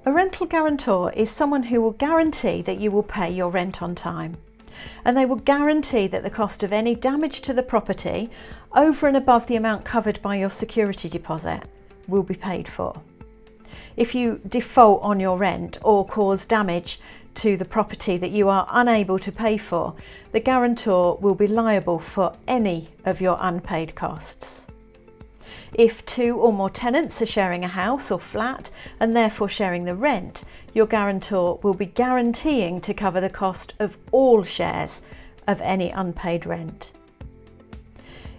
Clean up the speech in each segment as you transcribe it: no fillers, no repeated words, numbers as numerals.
A rental guarantor is someone who will guarantee that you will pay your rent on time, and they will guarantee that the cost of any damage to the property over and above the amount covered by your security deposit will be paid for. If you default on your rent or cause damage to the property that you are unable to pay for, the guarantor will be liable for any of your unpaid costs. If 2 or more tenants are sharing a house or flat and therefore sharing the rent, your guarantor will be guaranteeing to cover the cost of all shares of any unpaid rent.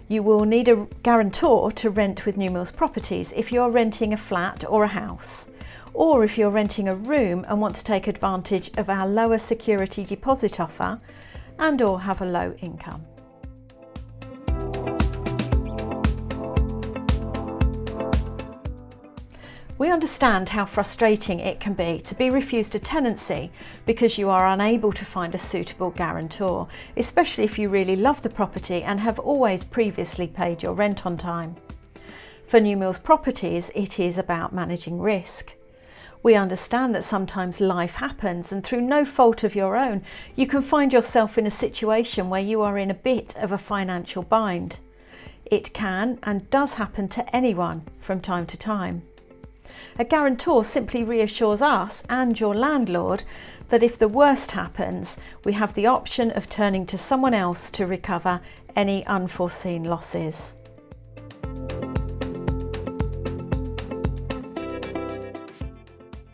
You will need a guarantor to rent with New Mills Properties if you're renting a flat or a house, or if you're renting a room and want to take advantage of our lower security deposit offer and or have a low income. We understand how frustrating it can be to be refused a tenancy because you are unable to find a suitable guarantor, especially if you really love the property and have always previously paid your rent on time. For New Mills Properties, it is about managing risk. We understand that sometimes life happens and through no fault of your own, you can find yourself in a situation where you are in a bit of a financial bind. It can and does happen to anyone from time to time. A guarantor simply reassures us and your landlord that if the worst happens, we have the option of turning to someone else to recover any unforeseen losses.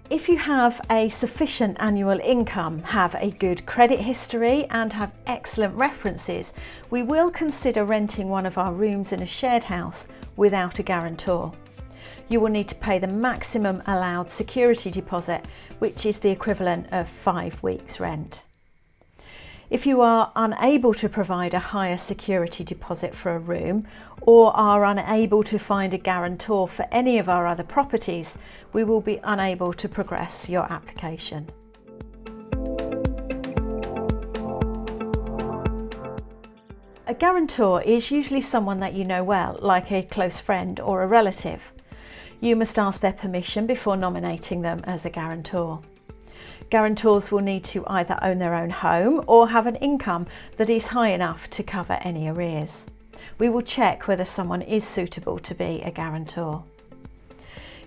If you have a sufficient annual income, have a good credit history and have excellent references, we will consider renting one of our rooms in a shared house without a guarantor. You will need to pay the maximum allowed security deposit, which is the equivalent of 5 weeks' rent. If you are unable to provide a higher security deposit for a room or are unable to find a guarantor for any of our other properties, we will be unable to progress your application. A guarantor is usually someone that you know well, like a close friend or a relative. You must ask their permission before nominating them as a guarantor. Guarantors will need to either own their own home or have an income that is high enough to cover any arrears. We will check whether someone is suitable to be a guarantor.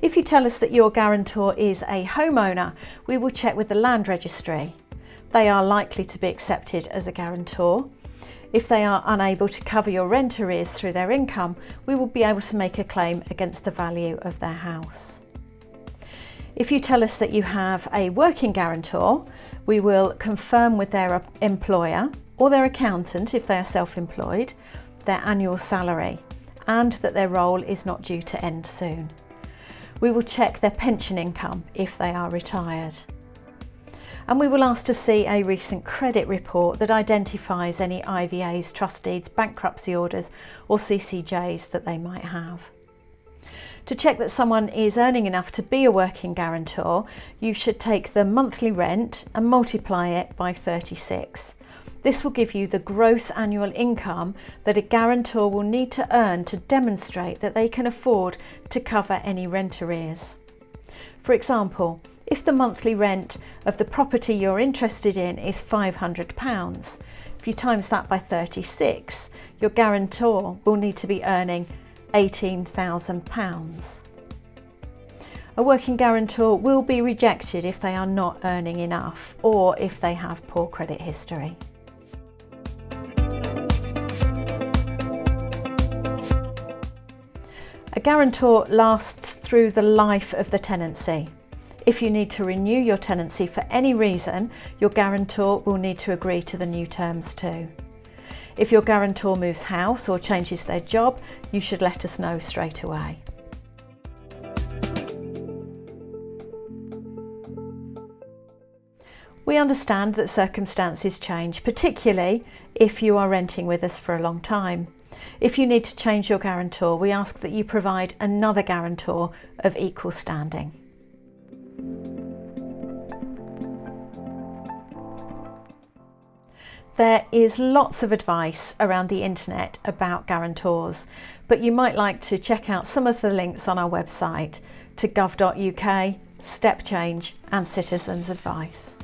If you tell us that your guarantor is a homeowner, we will check with the land registry. They are likely to be accepted as a guarantor. If they are unable to cover your rent arrears through their income, we will be able to make a claim against the value of their house. If you tell us that you have a working guarantor, we will confirm with their employer or their accountant, if they are self-employed, their annual salary and that their role is not due to end soon. We will check their pension income if they are retired. And we will ask to see a recent credit report that identifies any IVAs, trust deeds, bankruptcy orders or CCJs that they might have. To check that someone is earning enough to be a working guarantor, you should take the monthly rent and multiply it by 36. This will give you the gross annual income that a guarantor will need to earn to demonstrate that they can afford to cover any rent arrears. For example, if the monthly rent of the property you're interested in is £500, if you times that by 36, your guarantor will need to be earning £18,000. A working guarantor will be rejected if they are not earning enough or if they have poor credit history. A guarantor lasts through the life of the tenancy. If you need to renew your tenancy for any reason, your guarantor will need to agree to the new terms too. If your guarantor moves house or changes their job, you should let us know straight away. We understand that circumstances change, particularly if you are renting with us for a long time. If you need to change your guarantor, we ask that you provide another guarantor of equal standing. There is lots of advice around the internet about guarantors, but you might like to check out some of the links on our website to gov.uk step change and citizens' advice.